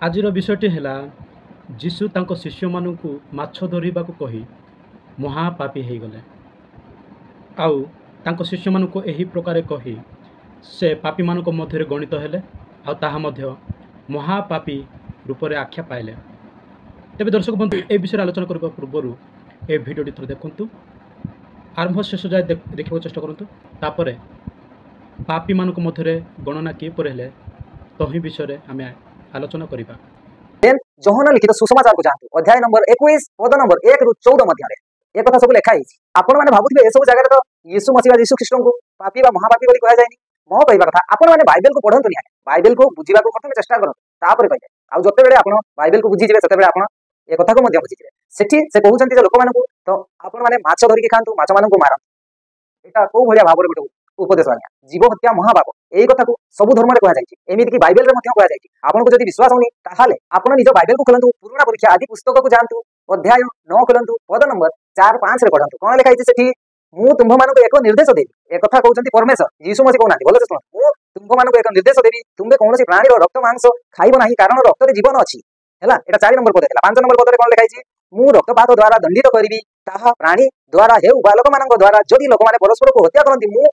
ଆଜିର ବିଷୟଟି ହେଲା ଯୀଶୁ ତାଙ୍କ ଶିଷ୍ୟମାନଙ୍କୁ ମାଛ ଧରିବାକୁ କହି ମହାପାପୀ ହୋଇଗଲେ। ଆଉ ତାଙ୍କ ଶିଷ୍ୟମାନଙ୍କୁ ଏହି ପ୍ରକାର କହି ସେ ପାପୀମାନଙ୍କ ମଧ୍ୟରେ ଗଣିତ ହେଲେ ଆଉ ତାହା ମଧ୍ୟ ମହାପାପୀ ରୂପରେ ଆଖ୍ୟା ପାଇଲେ। ତେବେ ଦର୍ଶକ ବନ୍ଧୁ, ଏ ବିଷୟରେ ଆଲୋଚନା କରିବା ପୂର୍ବରୁ ଏ ଭିଡ଼ିଓଟି ଥରେ ଦେଖନ୍ତୁ, ଆରମ୍ଭ ଶେଷ ଯାଏ ଦେଖିବାକୁ ଚେଷ୍ଟା କରନ୍ତୁ। ତାପରେ ପାପୀମାନଙ୍କ ମଧ୍ୟରେ ଗଣନା କିପରି ହେଲେ ତହିଁ ବିଷୟରେ ଆମେ ଆଲୋଚନା କରିବା। ଯୋହନ ଲିଖିତ ସୁସମାଚାରକୁ ଯାଆନ୍ତୁ, ଅଧ୍ୟାୟ ନମ୍ବର 21 ପଦ ନମ୍ବର 1 ରୁ 14 ମଧ୍ୟରେ ଏ କଥା ସବୁ ଲେଖା ହେଇଛି। ଆପଣମାନେ ଭାବୁଥିବେ ଏସବୁ ଜାଗାରେ ତ ଯୀଶୁ ମସିହା ଯୀଶୁ ଖ୍ରୀଷ୍ଟଙ୍କୁ ପାପୀ ବା ମହାପାପୀ ବୋଲି କୁହାଯାଏନି। ମୋ କହିବା କଥା, ଆପଣମାନେ ବାଇବେଲକୁ ପଢ଼ନ୍ତୁ ନିହାତି, ବାଇବେଲକୁ ବୁଝିବାକୁ ପ୍ରଥମେ ଚେଷ୍ଟା କରନ୍ତୁ, ତାପରେ କହିବେ। ଆଉ ଯେତେବେଳେ ଆପଣ ବାଇବେଲକୁ ବୁଝିଯିବେ ସେତେବେଳେ ଆପଣ ଏ କଥାକୁ ମଧ୍ୟ ବୁଝିଯିବେ। ସେଠି ସେ କହୁଛନ୍ତି ଯେ ଲୋକମାନଙ୍କୁ ତ ଆପଣମାନେ ମାଛ ଧରିକି ଖାଆନ୍ତୁ, ମାଛମାନଙ୍କୁ ମାରନ୍ତୁ। ଏଇଟା କୋଉ ଭଳିଆ ଭାବରେ ଗୋଟେ ଉପଦେଶ ଆଜ୍ଞା? ଜୀବ ହତ୍ୟା ମହାପାପ, ଏଇ କଥାକୁ ସବୁ ଧର୍ମରେ କୁହାଯାଇଛି, ଏମିତିକି ବାଇବେଲରେ ମଧ୍ୟ କୁହାଯାଇଛି। ଆପଣଙ୍କୁ ଯଦି ବିଶ୍ୱାସ ହଉନି ତାହେଲେ ଆପଣ ନିଜ ବାଇବେଲକୁ ଖୋଲନ୍ତୁ, ପୁରୁଣା ପରୀକ୍ଷା ଆଦି ପୁସ୍ତକକୁ ଯାଆନ୍ତୁ, ଅଧ୍ୟାୟ 9 ଖୋଲନ୍ତୁ, ପଦ ନମ୍ବର 4-5 ପଢ଼ନ୍ତୁ। କଣ ଲେଖା ହେଇଛି ସେଠି? ମୁଁ ତୁମ୍ଭମାନଙ୍କୁ ଏକ ନିର୍ଦ୍ଦେଶ ଦେବି। ଏ କଥା କହୁଛନ୍ତି ପରମେଶ୍ୱର, ଯୀଶୁ ମସିହ କହୁନାହାନ୍ତି। ଭଲସେ ଶୁଣ, ମୁଁ ତୁମ୍ଭମାନଙ୍କୁ ଏକ ନିର୍ଦ୍ଦେଶ ଦେବି, ତୁମେ କୌଣସି ପ୍ରାଣୀର ରକ୍ତ ମାଂସ ଖାଇବ ନାହିଁ, କାରଣ ରକ୍ତରେ ଜୀବନ ଅଛି। ହେଲା, ଏଟା 4 ନମ୍ବର ପଦ ଥିଲା। 5 ନମ୍ବର ପଦରେ କଣ ଲେଖା ହେଇଛି? ମୁଁ ରକ୍ତପାତ ଦ୍ୱାରା ଦଣ୍ଡିତ କରିବି, ତାହା ପ୍ରାଣୀ ଦ୍ୱାରା ହେଉ ବା ଲୋକମାନଙ୍କ ଦ୍ୱାରା, ଯଦି ଲୋକମାନେ ପରସ୍ପରକୁ ହତ୍ୟା କରନ୍ତି ମୁଁ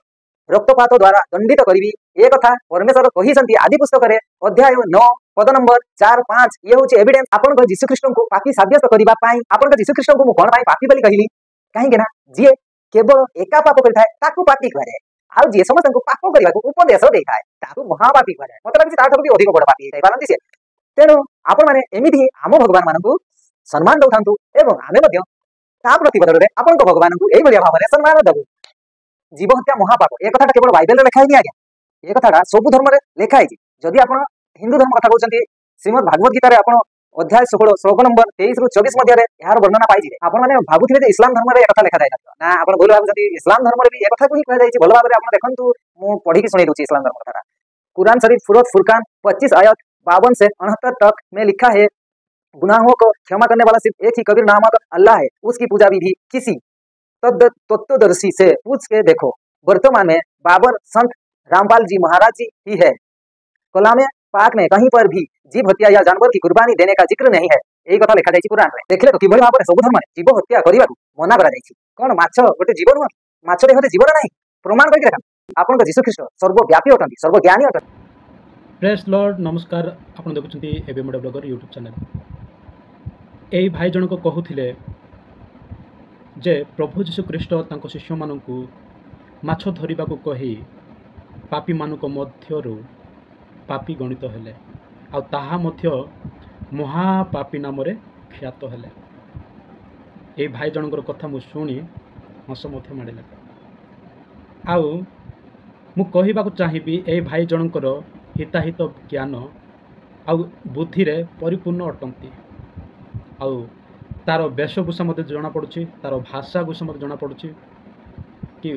ରକ୍ତପାତ ଦ୍ୱାରା ଦଣ୍ଡିତ କରିବି। ଏ କଥା ପରମେଶ୍ୱର କହିଛନ୍ତି ଆଦି ପୁସ୍ତକରେ, ଅଧ୍ୟାୟ 9 ପଦ ନମ୍ବର 4-5। ଇଏ ହେଉଛି ଏଭିଡେନ୍ସ ଆପଣଙ୍କ ଯୀଶୁଖ୍ରୀଷ୍ଟଙ୍କୁ ପାପୀ ସାବ୍ୟସ୍ତ କରିବା ପାଇଁ। ଆପଣଙ୍କ ଯୀଶୁଖ୍ରୀଷ୍ଟଙ୍କୁ ମୁଁ କଣ ପାଇଁ ପାପୀ ବୋଲି କହିଲି? କାହିଁକି ନା ଯିଏ କେବଳ ଏକା ପାପ କରିଥାଏ ତାକୁ ପାପୀ କୁହାଯାଏ, ଆଉ ଯିଏ ସମସ୍ତଙ୍କୁ ପାପ କରିବାକୁ ଉପଦେଶ ଦେଇଥାଏ ତାକୁ ମହାପାପୀ କୁହାଯାଏ। ମତେ ଲାଗୁଛି ତାଠାରୁ ବି ଅଧିକ ବଡ ପାପୀ ହେଇପାରନ୍ତି ସେ। ତେଣୁ ଆପଣମାନେ ଏମିତି ଆମ ଭଗବାନ ମାନଙ୍କୁ ସମ୍ମାନ ଦଉଥାନ୍ତୁ ଏବଂ ଆମେ ମଧ୍ୟ ତା ପ୍ରତିବଦଳରେ ଆପଣଙ୍କ ଭଗବାନଙ୍କୁ ଏଇଭଳିଆ ଭାବରେ ସମ୍ମାନ ଦେବୁ। ଜୀବ ହତ୍ୟା ମହାପାପ, ଏ କଥାଟା କେବଳ ବାଇବେଲରେ ଲେଖା ହେଇନି ଆଜ୍ଞା, ଏ କଥାଟା ସବୁ ଧର୍ମରେ ଲେଖା ହେଇଛି। ଯଦି ଆପଣ ହିନ୍ଦୁ ଧର୍ମ କଥା କହୁଛନ୍ତି, ଶ୍ରୀମଦ୍ ଭାଗବତ ଗୀତାରେ ଆପଣ ଅଧ୍ୟାୟ 16 ଶ୍ଲୋକ ନମ୍ବର 23-24 ମଧ୍ୟରେ ଏହାର ବର୍ଣ୍ଣନା ପାଇଯିବେ। ଆପଣମାନେ ଭାବୁଥିବେ ଯେ ଇସଲାମ ଧର୍ମରେ ଏ କଥା ଲେଖାଯାଇନଥିବ, ନା ଆପଣ ଭୁଲ ଭାବୁଛନ୍ତି। ଇସଲାମ ଧର୍ମରେ ବି ଏ କଥାକୁ ହିଁ କୁହାଯାଇଛି। ଭଲ ଭାବରେ ଆପଣ ଦେଖନ୍ତୁ, ମୁଁ ପଢିକି ଶୁଣେଇ ଦଉଛି ଇସଲାମ ଧର୍ମ କଥାଟା। कुरान शरीफ सूरत फुरकान 25 आयत 52 से 69 तक में लिखा है, गुनाहों को क्षमा करने वाला सिर्फ एक ही कबीर नामक अल्लाह है, उसकी पूजा विधि किसी तत्वदर्शी से पूछ के देखो। वर्तमान में बाबर संत रामपाल जी महाराज जी ही है। कलामे पाक में कहीं पर भी जीव हत्या या जानवर की कुर्बानी देने का जिक्र नहीं है। यही कथा लिखा जाइछि कुरान रे। देखले तो किभଳି भाବରେ ସବୁ ଧର୍ମରେ ଜୀବ ହତ୍ୟା କରିବାକୁ ମନା କରାଯାଇଛି। କଣ ମାଛ ଗୋଟେ ଜୀବ ନୁହଁ? ମାଛ ଦେହରେ ଜୀବନ ନାହିଁ? ପ୍ରମାଣ କରିକି ଦେଖାନ୍ତୁ। ଆପଣଙ୍କ ଯୀଶୁଖ୍ରୀଷ୍ଟ ସର୍ବବ୍ୟାପୀ ଅଟନ୍ତି, ସର୍ବଜ୍ଞାନୀ ଅଟନ୍ତି। ପ୍ରେସ୍ ଲର୍ଡ, ନମସ୍କାର। ଆପଣ ଦେଖୁଛନ୍ତି ଏବେ ମୋଡ ବ୍ଲଗର ୟୁଟ୍ୟୁବ୍ ଚ୍ୟାନେଲ୍। ଏହି ଭାଇ ଜଣକ କହୁଥିଲେ ଯେ ପ୍ରଭୁ ଯୀଶୁଖ୍ରୀଷ୍ଟ ତାଙ୍କ ଶିଷ୍ୟମାନଙ୍କୁ ମାଛ ଧରିବାକୁ କହି ପାପୀମାନଙ୍କ ମଧ୍ୟରୁ ପାପୀ ଗଣିତ ହେଲେ, ଆଉ ତାହା ମଧ୍ୟ ମହାପାପୀ ନାମରେ ଖ୍ୟାତ ହେଲେ। ଏହି ଭାଇ ଜଣଙ୍କର କଥା ମୁଁ ଶୁଣି ହସ ମଧ୍ୟ ମାଡ଼ିଲା। ଆଉ ମୁଁ କହିବାକୁ ଚାହିଁବି, ଏହି ଭାଇ ଜଣଙ୍କର ହିତାହିତ ଜ୍ଞାନ ଆଉ ବୁଦ୍ଧିରେ ପରିପୂର୍ଣ୍ଣ ଅଟନ୍ତି। ଆଉ ତାର ବେଶଭୂଷା ମଧ୍ୟ ଜଣାପଡ଼ୁଛି, ତାର ଭାଷାଭୂଷା ମଧ୍ୟ ଜଣାପଡ଼ୁଛି କି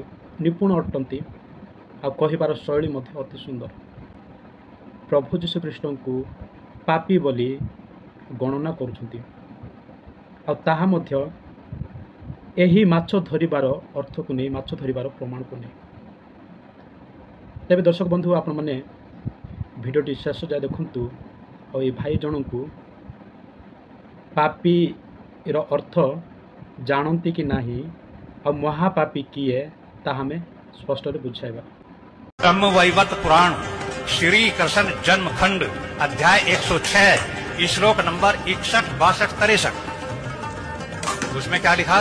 ନିପୁଣ ଅଟନ୍ତି, ଆଉ କହିବାର ଶୈଳୀ ମଧ୍ୟ ଅତି ସୁନ୍ଦର। ପ୍ରଭୁ ଯୀଶୁଖ୍ରୀଷ୍ଟଙ୍କୁ ପାପୀ ବୋଲି ଗଣନା କରୁଛନ୍ତି, ଆଉ ତାହା ମଧ୍ୟ ଏହି ମାଛ ଧରିବାର ଅର୍ଥକୁ ନେଇ, ମାଛ ଧରିବାର ପ୍ରମାଣକୁ ନେଇ। ତେବେ ଦର୍ଶକ ବନ୍ଧୁ, ଆପଣମାନେ ଭିଡ଼ିଓଟି ଶେଷ ଯାଏ ଦେଖନ୍ତୁ, ଆଉ ଏ ଭାଇ ଜଣଙ୍କୁ ପାପୀର ଅର୍ଥ ଜାଣନ୍ତି କି ନାହିଁ ଆଉ ମହାପାପୀ କିଏ ତାହା ଆମେ ସ୍ପଷ୍ଟରେ ବୁଝାଇବା। ब्रह्मवैवर्त पुराण श्री कृष्ण जन्मखंड अध्याय 106 श्लोक नंबर 61, 62, 63। उसमें क्या लिखा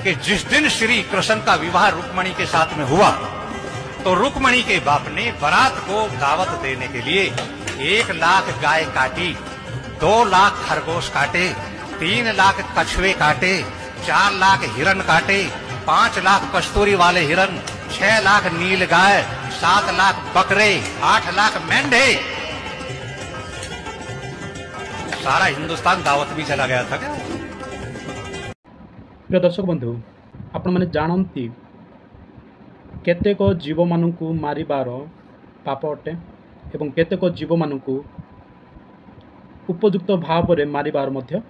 कि जिस दिन श्री कृष्ण का विवाह रुक्मणी के साथ में हुआ तो रुक्मणी के बाप ने बारात को दावत देने के लिए 1 लाख गाय काटी, 2 लाख खरगोश काटे, 3 लाख कछुए काटे, 4 लाख हिरन काटे, 5 लाख कस्तूरी वाले हिरन, 6 लाख नील गाय, 7 लाख बकरे, 8 लाख मेंढे। सारा हिंदुस्तान दावत भी चला गया था क्या? प्रिय दर्शक बंधु, आपण माने जानती केतेक जीव मानू मारिबार पाप अटे एवं केतेक जीव मानू उपयुक्त भाव में मारिबार मध्य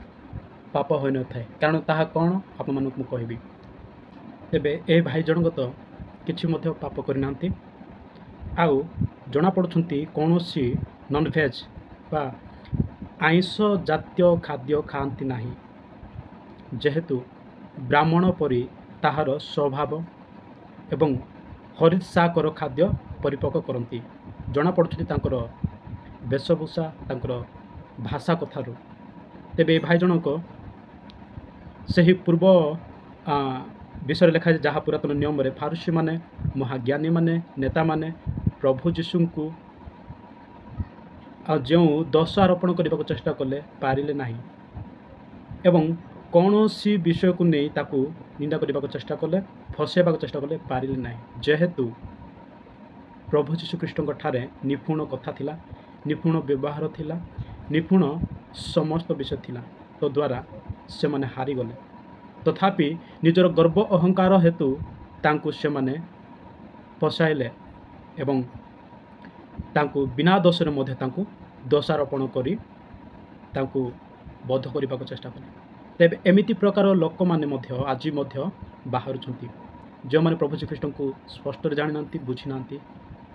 पाप हो न थाए। कारण ताहा कौन आपण मानू कहबी। तेबे ए भाई जनक तो किछि मध्य पाप करना आउ जना पड़ुछंती कौनसी नॉनभेज बा ଆଇଁଷ ଜାତୀୟ ଖାଦ୍ୟ ଖାଆନ୍ତି ନାହିଁ, ଯେହେତୁ ବ୍ରାହ୍ମଣ ପରି ତାହାର ସ୍ୱଭାବ ଏବଂ ହରିତ୍ସାକର ଖାଦ୍ୟ ପରିପକ୍ୱ କରନ୍ତି। ଜଣାପଡ଼ୁଛନ୍ତି ତାଙ୍କର ବେଶଭୂଷା, ତାଙ୍କର ଭାଷା କଥାରୁ। ତେବେ ଏ ଭାଇ ଜଣକ ସେହି ପୂର୍ବ ବିଷୟରେ ଲେଖାଯାଇଛି, ଯାହା ପୁରାତନ ନିୟମରେ ଫାରୁସୀମାନେ, ମହାଜ୍ଞାନୀମାନେ, ନେତାମାନେ ପ୍ରଭୁ ଯୀଶୁଙ୍କୁ ଯେଉଁ ଦୋଷ ଆରୋପଣ କରିବାକୁ ଚେଷ୍ଟା କଲେ ପାରିଲେ ନାହିଁ ଏବଂ କୌଣସି ବିଷୟକୁ ନେଇ ତାକୁ ନିନ୍ଦା କରିବାକୁ ଚେଷ୍ଟା କଲେ, ଫସାଇବାକୁ ଚେଷ୍ଟା କଲେ, ପାରିଲେ ନାହିଁ। ଯେହେତୁ ପ୍ରଭୁ ଯୀଶୁଖ୍ରୀଷ୍ଟଙ୍କ ଠାରେ ନିପୁଣ କଥା ଥିଲା, ନିପୁଣ ବ୍ୟବହାର ଥିଲା, ନିପୁଣ ସମସ୍ତ ବିଷୟ ଥିଲା, ତଦ୍ୱାରା ସେମାନେ ହାରିଗଲେ। ତଥାପି ନିଜର ଗର୍ବ ଅହଙ୍କାର ହେତୁ ତାଙ୍କୁ ସେମାନେ ଫସାଇଲେ ଏବଂ ତାଙ୍କୁ ବିନା ଦୋଷରେ ମଧ୍ୟ ତାଙ୍କୁ ଦୋଷାରୋପଣ କରି ତାଙ୍କୁ ବଧ କରିବାକୁ ଚେଷ୍ଟା କଲେ। ତେବେ ଏମିତି ପ୍ରକାର ଲୋକମାନେ ମଧ୍ୟ ଆଜି ମଧ୍ୟ ବାହାରୁଛନ୍ତି, ଯେଉଁମାନେ ପ୍ରଭୁ ଶ୍ରୀଖ୍ରୀଷ୍ଟଙ୍କୁ ସ୍ପଷ୍ଟରେ ଜାଣିନାହାନ୍ତି, ବୁଝିନାହାନ୍ତି।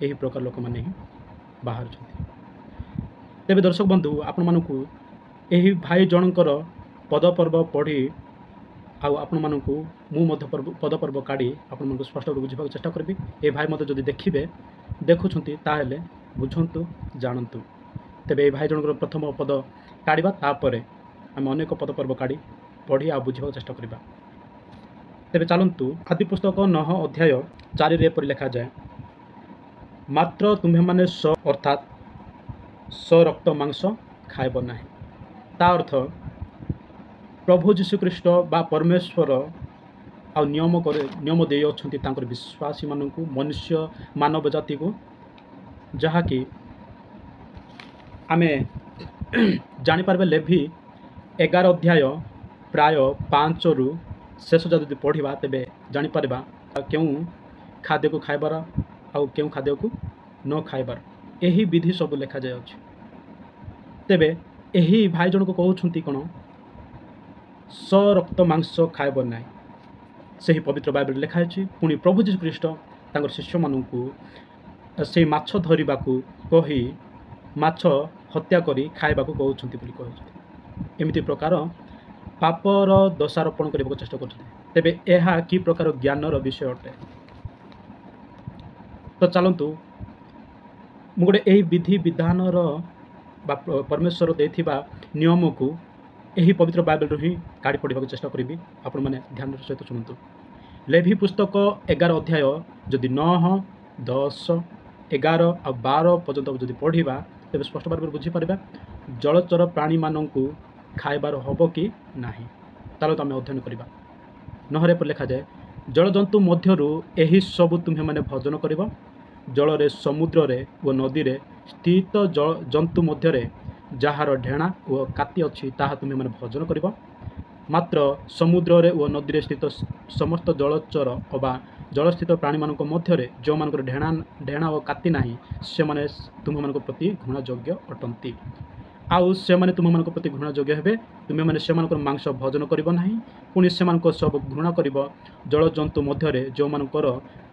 ଏହି ପ୍ରକାର ଲୋକମାନେ ହିଁ ବାହାରୁଛନ୍ତି। ତେବେ ଦର୍ଶକ ବନ୍ଧୁ, ଆପଣମାନଙ୍କୁ ଏହି ଭାଇ ଜଣଙ୍କର ପଦପର୍ବ ପଢ଼ି ଆଉ ଆପଣମାନଙ୍କୁ ମୁଁ ମଧ୍ୟ ପଦପର୍ବ କାଢ଼ି ଆପଣମାନଙ୍କୁ ସ୍ପଷ୍ଟ ଭାବେ ବୁଝିବାକୁ ଚେଷ୍ଟା କରିବି। ଏ ଭାଇ ମଧ୍ୟ ଯଦି ଦେଖୁଛନ୍ତି ତାହେଲେ ବୁଝନ୍ତୁ, ଜାଣନ୍ତୁ। ତେବେ ଏ ଭାଇ ଜଣଙ୍କର ପ୍ରଥମ ପଦ କାଢ଼ିବା, ତାପରେ ଆମେ ଅନେକ ପଦପର୍ବ କାଢ଼ି ପଢ଼ି ଆଉ ବୁଝିବାକୁ ଚେଷ୍ଟା କରିବା। ତେବେ ଚାଲନ୍ତୁ, ଆଦି ପୁସ୍ତକ 9 ଅଧ୍ୟାୟ 4ରେ ଏପରି ଲେଖାଯାଏ, ମାତ୍ର ତୁମ୍ଭେମାନେ ଅର୍ଥାତ୍ ରକ୍ତ ମାଂସ ଖାଇବ ନାହିଁ। ତା ଅର୍ଥ ପ୍ରଭୁ ଯୀଶୁଖ୍ରୀଷ୍ଟ ବା ପରମେଶ୍ୱର ଆଉ ନିୟମ ଦେଇଅଛନ୍ତି ତାଙ୍କର ବିଶ୍ୱାସୀମାନଙ୍କୁ, ମନୁଷ୍ୟ ମାନବ ଜାତିକୁ, ଯାହାକି ଆମେ ଜାଣିପାରିବା ଲେଭି 11 ଅଧ୍ୟାୟ ପ୍ରାୟ 5ରୁ ଶେଷ ଯଦି ପଢ଼ିବା, ତେବେ ଜାଣିପାରିବା କେଉଁ ଖାଦ୍ୟକୁ ଖାଇବାର ଆଉ କେଉଁ ଖାଦ୍ୟକୁ ନ ଖାଇବାର ଏହି ବିଧି ସବୁ ଲେଖାଯାଇଅଛି। ତେବେ ଏହି ଭାଇ ଜଣକ କହୁଛନ୍ତି କ'ଣ? ରକ୍ତ ମାଂସ ଖାଇବ ନାହିଁ। ସେହି ପବିତ୍ର ବାଇବେଲରେ ଲେଖା ଅଛି। ପୁଣି ପ୍ରଭୁ ଯୀଶୁଖ୍ରୀଷ୍ଟ ତାଙ୍କର ଶିଷ୍ୟମାନଙ୍କୁ ସେହି ମାଛ ଧରିବାକୁ କହି ମାଛ ହତ୍ୟା କରି ଖାଇବାକୁ କହୁଛନ୍ତି ବୋଲି କହୁଛନ୍ତି। ଏମିତି ପ୍ରକାର ପାପର ଦୋଷାରୋପଣ କରିବାକୁ ଚେଷ୍ଟା କରୁଛନ୍ତି। ତେବେ ଏହା କି ପ୍ରକାର ଜ୍ଞାନର ବିଷୟ ଅଟେ? ତ ଚାଲନ୍ତୁ, ମୁଁ ଗୋଟେ ଏହି ବିଧି ବିଧାନର ବା ପରମେଶ୍ୱର ଦେଇଥିବା ନିୟମକୁ ଏହି ପବିତ୍ର ବାଇବେଲରୁ ହିଁ କାଢ଼ି ପଢ଼ିବାକୁ ଚେଷ୍ଟା କରିବି। ଆପଣମାନେ ଧ୍ୟାନର ସହିତ ଶୁଣନ୍ତୁ। ଲେଭି ପୁସ୍ତକ 11 ଅଧ୍ୟାୟ ଯଦି 9, 10, 11 ଆଉ 12 ପର୍ଯ୍ୟନ୍ତ ଯଦି ପଢ଼ିବା, ତେବେ ସ୍ପଷ୍ଟ ଭାବରେ ବୁଝିପାରିବା ଜଳଚର ପ୍ରାଣୀମାନଙ୍କୁ ଖାଇବାର ହେବ କି ନାହିଁ। ଚାଲନ୍ତୁ ଆମେ ଅଧ୍ୟୟନ କରିବା। 9ରେ ଏପରି ଲେଖାଯାଏ, ଜଳଜନ୍ତୁ ମଧ୍ୟରୁ ଏହି ସବୁ ତୁମ୍ଭେମାନେ ଭୋଜନ କରିବ। ଜଳରେ, ସମୁଦ୍ରରେ ଓ ନଦୀରେ ସ୍ଥିତ ଜନ୍ତୁ ମଧ୍ୟରେ ଯାହାର ଢେଣା ଓ କାତି ଅଛି, ତାହା ତୁମେମାନେ ଭୋଜନ କରିବ। ମାତ୍ର ସମୁଦ୍ରରେ ଓ ନଦୀରେ ସ୍ଥିତ ସମସ୍ତ ଜଳଚର ଅବା ଜଳସ୍ଥିତ ପ୍ରାଣୀମାନଙ୍କ ମଧ୍ୟରେ ଯେଉଁମାନଙ୍କର ଢେଣା ଓ କାତି ନାହିଁ, ସେମାନେ ତୁମମାନଙ୍କ ପ୍ରତି ଘୃଣାଯୋଗ୍ୟ ଅଟନ୍ତି। ଆଉ ସେମାନେ ତୁମମାନଙ୍କ ପ୍ରତି ଘୃଣାଯୋଗ୍ୟ ହେବେ। ତୁମେମାନେ ସେମାନଙ୍କର ମାଂସ ଭୋଜନ କରିବ ନାହିଁ। ପୁଣି ସେମାନଙ୍କ ସବୁ ଘୃଣା କରିବ। ଜଳଜନ୍ତୁ ମଧ୍ୟରେ ଯେଉଁମାନଙ୍କର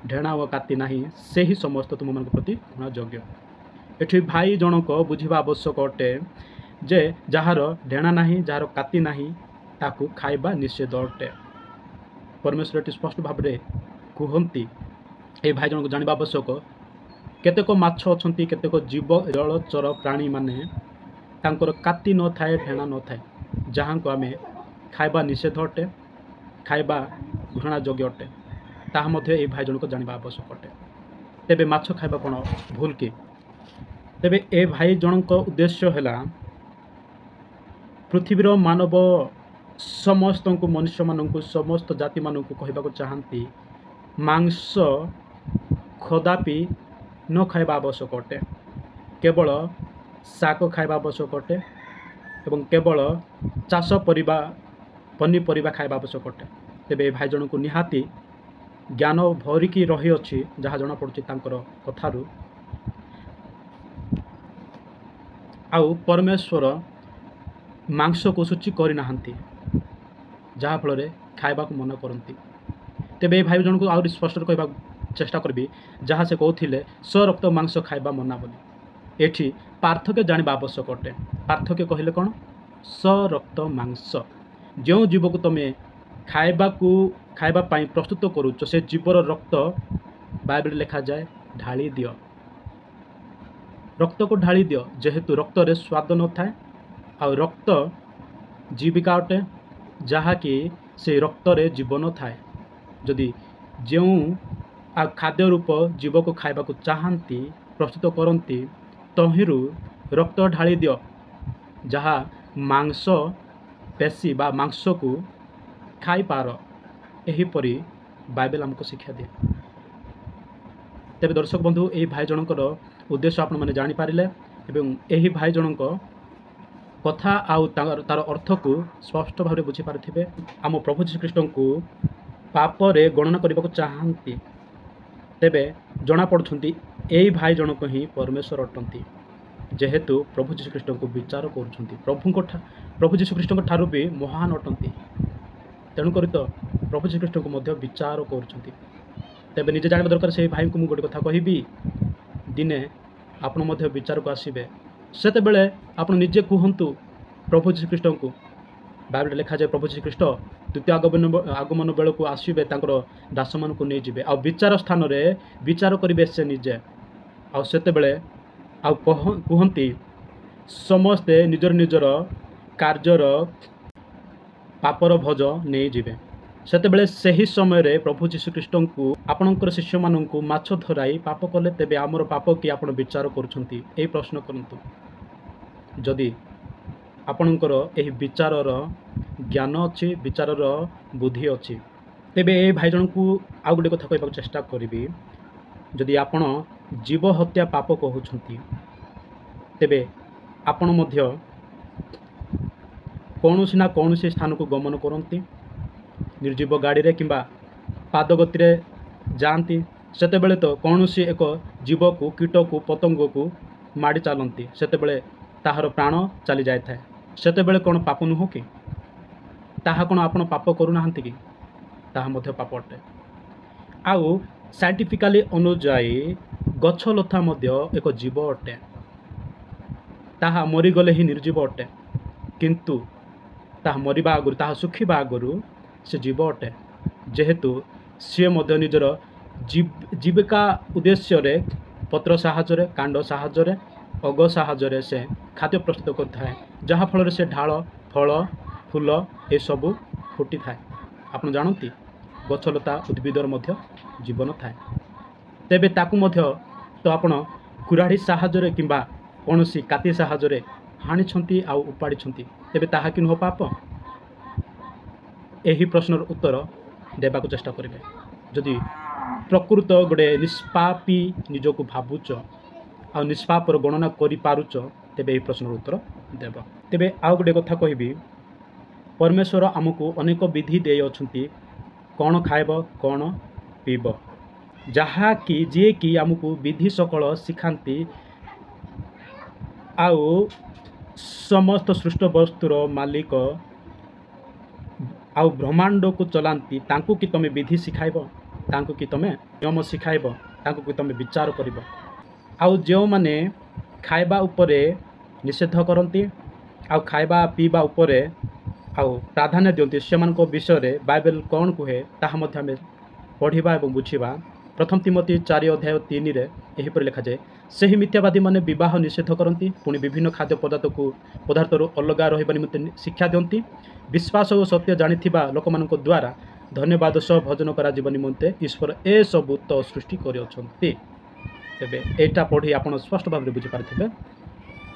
ଢେଣା ଓ କାତି ନାହିଁ, ସେହି ସମସ୍ତ ତୁମମାନଙ୍କ ପ୍ରତି ଘୃଣାଯୋଗ୍ୟ। ଏଠି ଭାଇ ଜଣକ ବୁଝିବା ଆବଶ୍ୟକ ଅଟେ ଯେ ଯାହାର ଢେଣା ନାହିଁ, ଯାହାର କାତି ନାହିଁ, ତାକୁ ଖାଇବା ନିଷେଧ ଅଟେ। ପରମେଶ୍ୱର ଏଠି ସ୍ପଷ୍ଟ ଭାବରେ କୁହନ୍ତି। ଏ ଭାଇ ଜଣକୁ ଜାଣିବା ଆବଶ୍ୟକ, କେତେକ ମାଛ ଅଛନ୍ତି, କେତେକ ଜଳଚର ପ୍ରାଣୀମାନେ ତାଙ୍କର କାତି ନଥାଏ, ଢେଣା ନଥାଏ, ଯାହାଙ୍କୁ ଆମେ ଖାଇବା ନିଷେଧ ଅଟେ, ଖାଇବା ଘୃଣାଯୋଗ୍ୟ ଅଟେ। ତାହା ମଧ୍ୟ ଏହି ଭାଇ ଜଣକ ଜାଣିବା ଆବଶ୍ୟକ ଅଟେ। ତେବେ ମାଛ ଖାଇବା କ'ଣ ଭୁଲ କି? ତେବେ ଏ ଭାଇ ଜଣଙ୍କ ଉଦ୍ଦେଶ୍ୟ ହେଲା ପୃଥିବୀର ମାନବ ସମସ୍ତଙ୍କୁ, ମନୁଷ୍ୟମାନଙ୍କୁ, ସମସ୍ତ ଜାତିମାନଙ୍କୁ କହିବାକୁ ଚାହାନ୍ତି ମାଂସ କଦାପି ନ ଖାଇବା ଆବଶ୍ୟକ ଅଟେ। କେବଳ ଶାଗ ଖାଇବା ଆବଶ୍ୟକ ଅଟେ ଏବଂ କେବଳ ଚାଷ ପନିପରିବା ଖାଇବା ଆବଶ୍ୟକ ଅଟେ। ତେବେ ଏ ଭାଇ ଜଣଙ୍କୁ ନିହାତି ଜ୍ଞାନ ଭରିକି ରହିଅଛି, ଯାହା ଜଣାପଡ଼ୁଛି ତାଙ୍କର କଥାରୁ। ଆଉ ପରମେଶ୍ୱର ମାଂସକୁ ସୂଚୀ କରିନାହାନ୍ତି, ଯାହାଫଳରେ ଖାଇବାକୁ ମନ କରନ୍ତି। ତେବେ ଏ ଭାଇ ଜଣଙ୍କୁ ଆହୁରି ସ୍ପଷ୍ଟ କହିବାକୁ ଚେଷ୍ଟା କରିବି, ଯାହା ସେ କହୁଥିଲେ ରକ୍ତ ମାଂସ ଖାଇବା ମନା ବୋଲି। ଏଠି ପାର୍ଥକ୍ୟ ଜାଣିବା ଆବଶ୍ୟକ ଅଟେ। ପାର୍ଥକ୍ୟ କହିଲେ କ'ଣ? ସ ରକ୍ତ ମାଂସ। ଯେଉଁ ଜୀବକୁ ତୁମେ ଖାଇବା ପାଇଁ ପ୍ରସ୍ତୁତ କରୁଛ ସେ ଜୀବର ରକ୍ତ ବାଇବେଲରେ ଲେଖାଯାଏ ଢାଳି ଦିଅ। ରକ୍ତକୁ ଢାଳି ଦିଅ, ଯେହେତୁ ରକ୍ତରେ ସ୍ୱାଦ ନଥାଏ ଆଉ ରକ୍ତ ଜୀବିକା ଅଟେ, ଯାହାକି ସେ ରକ୍ତରେ ଜୀବନ ଥାଏ। ଯଦି ଯେଉଁ ଖାଦ୍ୟ ରୂପ ଜୀବକୁ ଖାଇବାକୁ ଚାହାନ୍ତି ପ୍ରସ୍ତୁତ କରନ୍ତି, ତହିଁରୁ ରକ୍ତ ଢାଳି ଦିଅ, ଯାହା ମାଂସ ପେଶୀ ବା ମାଂସକୁ ଖାଇପାର। ଏହିପରି ବାଇବେଲ ଆମକୁ ଶିକ୍ଷା ଦିଏ। ତେବେ ଦର୍ଶକ ବନ୍ଧୁ, ଏହି ଭାଇ ଜଣଙ୍କର ଉଦ୍ଦେଶ୍ୟ ଆପଣମାନେ ଜାଣିପାରିଲେ ଏବଂ ଏହି ଭାଇ ଜଣଙ୍କ କଥା ଆଉ ତାର ଅର୍ଥକୁ ସ୍ପଷ୍ଟ ଭାବରେ ବୁଝିପାରିଥିବେ। ଆମ ପ୍ରଭୁ ଯୀଶୁଖ୍ରୀଷ୍ଟଙ୍କୁ ପାପରେ ଗଣନା କରିବାକୁ ଚାହାନ୍ତି, ତେବେ ଜଣାପଡ଼ୁଛନ୍ତି ଏହି ଭାଇ ଜଣକ ହିଁ ପରମେଶ୍ୱର ଅଟନ୍ତି, ଯେହେତୁ ପ୍ରଭୁ ଯୀଶୁଖ୍ରୀଷ୍ଟଙ୍କୁ ବିଚାର କରୁଛନ୍ତି। ପ୍ରଭୁ ଯୀଶୁଖ୍ରୀଷ୍ଟଙ୍କ ଠାରୁ ବି ମହାନ ଅଟନ୍ତି, ତେଣୁକରି ତ ପ୍ରଭୁ ଯୀଶୁଖ୍ରୀଷ୍ଟଙ୍କୁ ମଧ୍ୟ ବିଚାର କରୁଛନ୍ତି। ତେବେ ନିଜେ ଜାଣିବା ଦରକାର। ସେହି ଭାଇଙ୍କୁ ମୁଁ ଗୋଟେ କଥା କହିବି, ଦିନେ ଆପଣ ମଧ୍ୟ ବିଚାରକୁ ଆସିବେ, ସେତେବେଳେ ଆପଣ ନିଜେ କୁହନ୍ତୁ ପ୍ରଭୁ ଯୀଶୁଖ୍ରୀଷ୍ଟଙ୍କୁ। ବାଇବେଲରେ ଲେଖାଯାଏ ପ୍ରଭୁ ଯୀଶୁଖ୍ରୀଷ୍ଟ ଦ୍ୱିତୀୟ ଆଗମନ ବେଳକୁ ଆସିବେ, ତାଙ୍କର ଦାସମାନଙ୍କୁ ନେଇଯିବେ ଆଉ ବିଚାର ସ୍ଥାନରେ ବିଚାର କରିବେ ସେ ନିଜେ। ଆଉ ସେତେବେଳେ ଆଉ କୁହନ୍ତି ସମସ୍ତେ ନିଜର ନିଜର କାର୍ଯ୍ୟର ପାପର ଭୋଜ ନେଇଯିବେ। ସେତେବେଳେ ସେହି ସମୟରେ ପ୍ରଭୁ ଯୀଶୁଖ୍ରୀଷ୍ଟଙ୍କୁ ଆପଣଙ୍କର ଶିଷ୍ୟମାନଙ୍କୁ ମାଛ ଧରାଇ ପାପ କଲେ, ତେବେ ଆମର ପାପ କି ଆପଣ ବିଚାର କରୁଛନ୍ତି? ଏହି ପ୍ରଶ୍ନ କରନ୍ତୁ। ଯଦି ଆପଣଙ୍କର ଏହି ବିଚାରର ଜ୍ଞାନ ଅଛି, ବିଚାରର ବୁଦ୍ଧି ଅଛି, ତେବେ ଏ ଭାଇ ଜଣଙ୍କୁ ଆଉ ଗୋଟେ କଥା କହିବାକୁ ଚେଷ୍ଟା କରିବି। ଯଦି ଆପଣ ଜୀବ ହତ୍ୟା ପାପ କହୁଛନ୍ତି, ତେବେ ଆପଣ ମଧ୍ୟ କୌଣସି ନା କୌଣସି ସ୍ଥାନକୁ ଗମନ କରନ୍ତି, ନିର୍ଜୀବ ଗାଡ଼ିରେ କିମ୍ବା ପାଦଗତିରେ ଯାଆନ୍ତି, ସେତେବେଳେ ତ କୌଣସି ଏକ ଜୀବକୁ, କୀଟକୁ, ପତଙ୍ଗକୁ ମାଡ଼ି ଚାଲନ୍ତି, ସେତେବେଳେ ତାହାର ପ୍ରାଣ ଚାଲି ଯାଇଥାଏ। ସେତେବେଳେ କ'ଣ ପାପ ନୁହଁ କି? ତାହା କ'ଣ ଆପଣ ପାପ କରୁନାହାନ୍ତି କି? ତାହା ମଧ୍ୟ ପାପ ଅଟେ। ଆଉ ସାଇଣ୍ଟିଫିକାଲି ଅନୁଯାୟୀ ଗଛଲତା ମଧ୍ୟ ଏକ ଜୀବ ଅଟେ, ତାହା ମରିଗଲେ ହିଁ ନିର୍ଜୀବ ଅଟେ, କିନ୍ତୁ ତାହା ମରିବା ଆଗରୁ, ତାହା ଶୁଖିବା ଆଗରୁ ସେ ଜୀବ ଅଟେ, ଯେହେତୁ ସିଏ ମଧ୍ୟ ନିଜର ଜୀବିକା ଉଦ୍ଦେଶ୍ୟରେ ପତ୍ର ସାହାଯ୍ୟରେ, କାଣ୍ଡ ସାହାଯ୍ୟରେ, ଅଗ ସାହାଯ୍ୟରେ ସେ ଖାଦ୍ୟ ପ୍ରସ୍ତୁତ କରିଥାଏ, ଯାହାଫଳରେ ସେ ଢାଳ, ଫଳ, ଫୁଲ ଏସବୁ ଫୁଟିଥାଏ। ଆପଣ ଜାଣନ୍ତି ଗଛଲତା ଉଦ୍ଭିଦର ମଧ୍ୟ ଜୀବନ ଥାଏ। ତେବେ ତାକୁ ମଧ୍ୟ ତ ଆପଣ କୁରାଢ଼ୀ ସାହାଯ୍ୟରେ କିମ୍ବା କୌଣସି କାତି ସାହାଯ୍ୟରେ ହାଣିଛନ୍ତି ଆଉ ଉପାଡ଼ିଛନ୍ତି, ତେବେ ତାହା କି ନୁହଁ ପାପ? ଏହି ପ୍ରଶ୍ନର ଉତ୍ତର ଦେବାକୁ ଚେଷ୍ଟା କରିବେ। ଯଦି ପ୍ରକୃତ ଗୋଟେ ନିଷ୍ପାପୀ ନିଜକୁ ଭାବୁଛ ଆଉ ନିଷ୍ପାପର ଗଣନା କରିପାରୁଛ, ତେବେ ଏହି ପ୍ରଶ୍ନର ଉତ୍ତର ଦେବ। ତେବେ ଆଉ ଗୋଟେ କଥା କହିବି, ପରମେଶ୍ୱର ଆମକୁ ଅନେକ ବିଧି ଦେଇଅଛନ୍ତି, କ'ଣ ଖାଇବ, କ'ଣ ପିଇବ, ଯାହାକି ଯିଏକି ଆମକୁ ବିଧି ସକଳ ଶିଖାନ୍ତି ଆଉ ସମସ୍ତ ସୃଷ୍ଟ ବସ୍ତୁର ମାଲିକ ଆଉ ବ୍ରହ୍ମାଣ୍ଡକୁ ଚଲାନ୍ତି, ତାଙ୍କୁ କି ତମେ ବିଧି ଶିଖାଇବ, ତାଙ୍କୁ କି ତମେ ନିୟମ ଶିଖାଇବ, ତାଙ୍କୁ କି ତମେ ବିଚାର କରିବ? ଆଉ ଯେଉଁମାନେ ଖାଇବା ଉପରେ ନିଷେଧ କରନ୍ତି ଆଉ ଖାଇବା ପିଇବା ଉପରେ ଆଉ ପ୍ରାଧାନ୍ୟ ଦିଅନ୍ତି, ସେମାନଙ୍କ ବିଷୟରେ ବାଇବେଲ କ'ଣ କୁହେ ତାହା ମଧ୍ୟ ଆମେ ପଢ଼ିବା ଏବଂ ବୁଝିବା। ପ୍ରଥମ ତିମୋଥୀ 4:3 ଏହିପରି ଲେଖାଯାଏ, ସେହି ମିଥ୍ୟାବାଦୀମାନେ ବିବାହ ନିଷେଧ କରନ୍ତି, ପୁଣି ବିଭିନ୍ନ ଖାଦ୍ୟ ପଦାର୍ଥରୁ ଅଲଗା ରହିବା ନିମନ୍ତେ ଶିକ୍ଷା ଦିଅନ୍ତି। ବିଶ୍ୱାସ ଓ ସତ୍ୟ ଜାଣିଥିବା ଲୋକମାନଙ୍କ ଦ୍ୱାରା ଧନ୍ୟବାଦ ସହ ଭୋଜନ କରାଯିବା ନିମନ୍ତେ ଈଶ୍ୱର ଏସବୁ ତ ସୃଷ୍ଟି କରିଅଛନ୍ତି। ତେବେ ଏଇଟା ପଢ଼ି ଆପଣ ସ୍ପଷ୍ଟ ଭାବରେ ବୁଝିପାରିଥିବେ।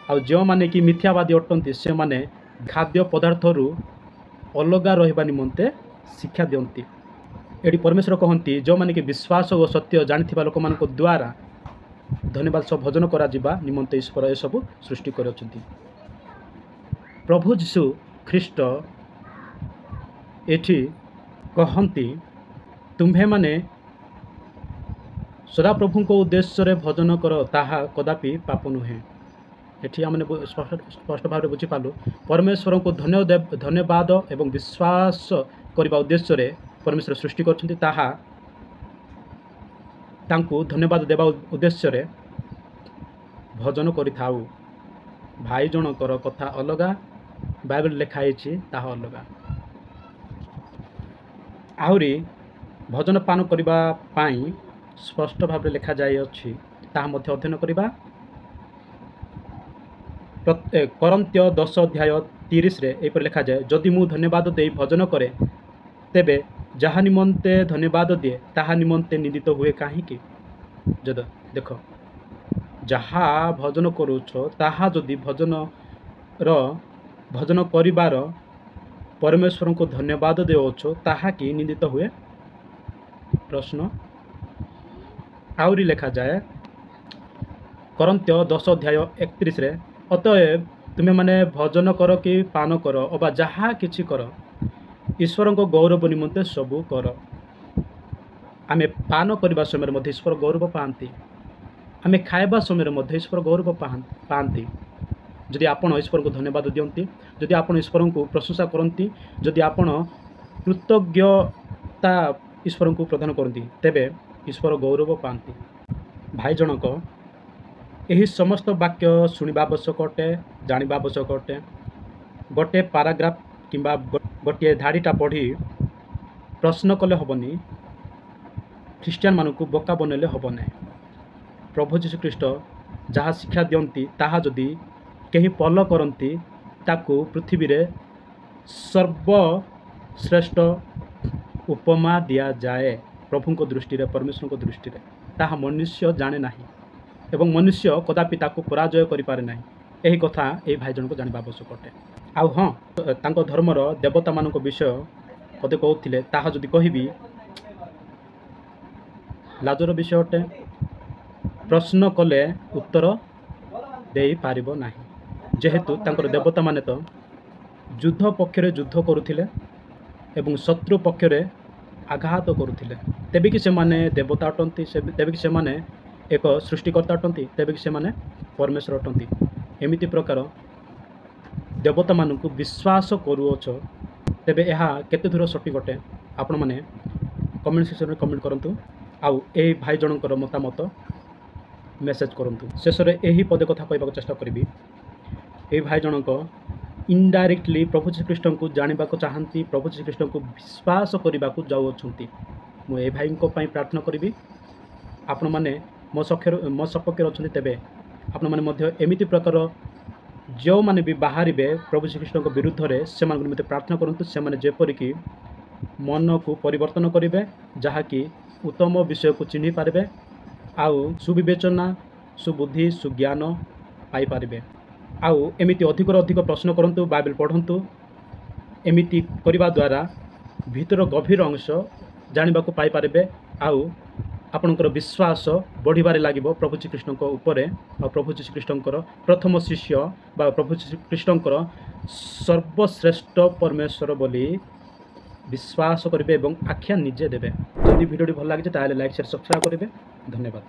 ଆଉ ଯେଉଁମାନେ କି ମିଥ୍ୟାବାଦୀ ଅଟନ୍ତି, ସେମାନେ ଖାଦ୍ୟ ପଦାର୍ଥରୁ ଅଲଗା ରହିବା ନିମନ୍ତେ ଶିକ୍ଷା ଦିଅନ୍ତି। ଏଠି ପରମେଶ୍ୱର କହନ୍ତି, ଯେଉଁମାନେ କି ବିଶ୍ୱାସ ଓ ସତ୍ୟ ଜାଣିଥିବା ଲୋକମାନଙ୍କ ଦ୍ୱାରା ଧନ୍ୟବାଦ ସହ ଭୋଜନ କରାଯିବା ନିମନ୍ତେ ଈଶ୍ୱର ଏସବୁ ସୃଷ୍ଟି କରିଅଛନ୍ତି। ପ୍ରଭୁ ଯୀଶୁ ଖ୍ରୀଷ୍ଟ ଏଠି କହନ୍ତି, ତୁମ୍ଭେମାନେ ସଦାପ୍ରଭୁଙ୍କ ଉଦ୍ଦେଶ୍ୟରେ ଭୋଜନ କର, ତାହା କଦାପି ପାପ ନୁହେଁ। ଏଠି ଆମେ ସ୍ପଷ୍ଟ ଭାବରେ ବୁଝିପାରିଲୁ, ପରମେଶ୍ୱରଙ୍କୁ ଧନ୍ୟବାଦ ଏବଂ ବିଶ୍ୱାସ କରିବା ଉଦ୍ଦେଶ୍ୟରେ ପରମେଶ୍ୱର ସୃଷ୍ଟି କରିଛନ୍ତି, ତାହା ତାଙ୍କୁ ଧନ୍ୟବାଦ ଦେବା ଉଦ୍ଦେଶ୍ୟରେ ଭଜନ କରିଥାଉ। ଭାଇ ଜଣଙ୍କର କଥା ଅଲଗା, ବାଇବେଲ ଲେଖା ହେଇଛି ତାହା ଅଲଗା। ଆହୁରି ଭଜନ ପାନ କରିବା ପାଇଁ ସ୍ପଷ୍ଟ ଭାବରେ ଲେଖାଯାଇଅଛି, ତାହା ମଧ୍ୟ ଅଧ୍ୟୟନ କରିବା। କରନ୍ଥୀୟ 10:30 ଏହିପରି ଲେଖାଯାଏ, ଯଦି ମୁଁ ଧନ୍ୟବାଦ ଦେଇ ଭଜନ କରେ, ତେବେ ଯାହା ନିମନ୍ତେ ଧନ୍ୟବାଦ ଦିଏ ତାହା ନିମନ୍ତେ ନିନ୍ଦିତ ହୁଏ କାହିଁକି? ଯଦି ଦେଖ, ଯାହା ଭଜନ କରୁଛ ତାହା ଯଦି ଭଜନ କରିବାର ପରମେଶ୍ୱରଙ୍କୁ ଧନ୍ୟବାଦ ଦେଉଛ, ତାହା କି ନିନ୍ଦିତ ହୁଏ? ପ୍ରଶ୍ନ। ଆହୁରି ଲେଖାଯାଏ କରନ୍ଥୀୟ 10:31, ଅତଏବ ତୁମେମାନେ ଭଜନ କର କି ପାନ କର ଅବା ଯାହା କିଛି କର, ଈଶ୍ୱରଙ୍କ ଗୌରବ ନିମନ୍ତେ ସବୁ କର। ଆମେ ପାନ କରିବା ସମୟରେ ମଧ୍ୟ ଈଶ୍ୱର ଗୌରବ ପାଆନ୍ତି। ଆମେ ଖାଇବା ସମୟରେ ମଧ୍ୟ ଈଶ୍ୱର ଗୌରବ ପାଆନ୍ତି। ଯଦି ଆପଣ ଈଶ୍ୱରଙ୍କୁ ଧନ୍ୟବାଦ ଦିଅନ୍ତି, ଯଦି ଆପଣ ଈଶ୍ୱରଙ୍କୁ ପ୍ରଶଂସା କରନ୍ତି, ଯଦି ଆପଣ କୃତଜ୍ଞତା ଈଶ୍ୱରଙ୍କୁ ପ୍ରଦାନ କରନ୍ତି, ତେବେ ଈଶ୍ୱର ଗୌରବ ପାଆନ୍ତି। ଭାଇ ଜଣକ ଏହି ସମସ୍ତ ବାକ୍ୟ ଶୁଣିବା ଆବଶ୍ୟକ ଅଟେ, ଜାଣିବା ଆବଶ୍ୟକ ଅଟେ। ଗୋଟିଏ ପାରାଗ୍ରାଫ କିମ୍ବା ଗୋଟିଏ ଧାଡ଼ିଟା ପଢ଼ି ପ୍ରଶ୍ନ କଲେ ହେବନି, ଖ୍ରୀଷ୍ଟିଆନମାନଙ୍କୁ ବୋକା ବନେଇଲେ ହେବ ନାହିଁ। ପ୍ରଭୁ ଯୀଶୁଖ୍ରୀଷ୍ଟ ଯାହା ଶିକ୍ଷା ଦିଅନ୍ତି ତାହା ଯଦି କେହି ଫଲୋ କରନ୍ତି, ତାକୁ ପୃଥିବୀରେ ସର୍ବଶ୍ରେଷ୍ଠ ଉପମା ଦିଆଯାଏ ପ୍ରଭୁଙ୍କ ଦୃଷ୍ଟିରେ, ପରମେଶ୍ୱରଙ୍କ ଦୃଷ୍ଟିରେ। ତାହା ମନୁଷ୍ୟ ଜାଣେ ନାହିଁ ଏବଂ ମନୁଷ୍ୟ କଦାପି ତାକୁ ପରାଜୟ କରିପାରେ ନାହିଁ। ଏହି କଥା ଏହି ଭାଇ ଜଣଙ୍କୁ ଜାଣିବା ଆବଶ୍ୟକ ଅଟେ। ଆଉ ହଁ, ତାଙ୍କ ଧର୍ମର ଦେବତାମାନଙ୍କ ବିଷୟ ମୋତେ କହୁଥିଲେ, ତାହା ଯଦି କହିବି, ଲାଜର ବିଷୟ ଅଟେ। ପ୍ରଶ୍ନ କଲେ ଉତ୍ତର ଦେଇପାରିବ ନାହିଁ, ଯେହେତୁ ତାଙ୍କର ଦେବତାମାନେ ତ ଯୁଦ୍ଧ ପକ୍ଷରେ ଯୁଦ୍ଧ କରୁଥିଲେ ଏବଂ ଶତ୍ରୁ ପକ୍ଷରେ ଆଘାତ କରୁଥିଲେ। ତେବେ କି ସେମାନେ ଦେବତା ଅଟନ୍ତି? ତେବେ କି ସେମାନେ ଏକ ସୃଷ୍ଟିକର୍ତ୍ତା ଅଟନ୍ତି? ତେବେ କି ସେମାନେ ପରମେଶ୍ୱର ଅଟନ୍ତି? ଏମିତି ପ୍ରକାର ଦେବତାମାନଙ୍କୁ ବିଶ୍ୱାସ କରୁଅଛ, ତେବେ ଏହା କେତେ ଦୂର ସଠିକ୍ ଅଟେ? ଆପଣମାନେ କମେଣ୍ଟ ସେକ୍ସନରେ କମେଣ୍ଟ କରନ୍ତୁ। ଆଉ ଏହି ଭାଇ ଜଣଙ୍କର ମତାମତ ମେସେଜ କରନ୍ତୁ। ଶେଷରେ ଏହି ପଦେ କଥା କହିବାକୁ ଚେଷ୍ଟା କରିବି। ଏହି ଭାଇ ଜଣକ ଇନଡାଇରେକ୍ଟଲି ପ୍ରଭୁ ଶ୍ରୀଖ୍ରୀଷ୍ଟଙ୍କୁ ଜାଣିବାକୁ ଚାହାନ୍ତି, ପ୍ରଭୁ ଶ୍ରୀଖ୍ରୀଷ୍ଟଙ୍କୁ ବିଶ୍ୱାସ କରିବାକୁ ଯାଉଅଛନ୍ତି। ମୁଁ ଏହି ଭାଇଙ୍କ ପାଇଁ ପ୍ରାର୍ଥନା କରିବି। ଆପଣମାନେ ମୋ ସପକ୍ଷରେ ଅଛନ୍ତି, ତେବେ ଆପଣମାନେ ମଧ୍ୟ ଏମିତି ପ୍ରକାର ଯେଉଁମାନେ ବି ବାହାରିବେ ପ୍ରଭୁ ଶ୍ରୀଖ୍ରୀଷ୍ଟଙ୍କ ବିରୁଦ୍ଧରେ, ସେମାନଙ୍କ ନିମନ୍ତେ ପ୍ରାର୍ଥନା କରନ୍ତୁ। ସେମାନେ ଯେପରିକି ମନକୁ ପରିବର୍ତ୍ତନ କରିବେ, ଯାହାକି ଉତ୍ତମ ବିଷୟକୁ ଚିହ୍ନି ପାରିବେ, ଆଉ ସୁବିବେଚନା, ସୁବୁଦ୍ଧି, ସୁଜ୍ଞାନ ପାଇପାରିବେ। ଆଉ ଏମିତି ଅଧିକରୁ ଅଧିକ ପ୍ରଶ୍ନ କରନ୍ତୁ, ବାଇବେଲ ପଢ଼ନ୍ତୁ। ଏମିତି କରିବା ଦ୍ୱାରା ଭିତର ଗଭୀର ଅଂଶ ଜାଣିବାକୁ ପାଇପାରିବେ, ଆଉ ଆପଣଙ୍କର ବିଶ୍ୱାସ ବଢ଼ିବାରେ ଲାଗିବ ପ୍ରଭୁ ଶ୍ରୀଖ୍ରୀଷ୍ଟଙ୍କ ଉପରେ। ଆଉ ପ୍ରଭୁ ଶ୍ରୀଖ୍ରୀଷ୍ଟଙ୍କର ପ୍ରଥମ ଶିଷ୍ୟ ବା ପ୍ରଭୁ ଶ୍ରୀଖ୍ରୀଷ୍ଟଙ୍କର ସର୍ବଶ୍ରେଷ୍ଠ ପରମେଶ୍ୱର ବୋଲି ବିଶ୍ୱାସ କରିବେ ଏବଂ ଆଖ୍ୟା ନିଜେ ଦେବେ। ଯଦି ଭିଡ଼ିଓଟି ଭଲ ଲାଗିଛି ତାହେଲେ ଲାଇକ୍, ସେୟାର, ସବସ୍କ୍ରାଇବ୍ କରିବେ। ଧନ୍ୟବାଦ।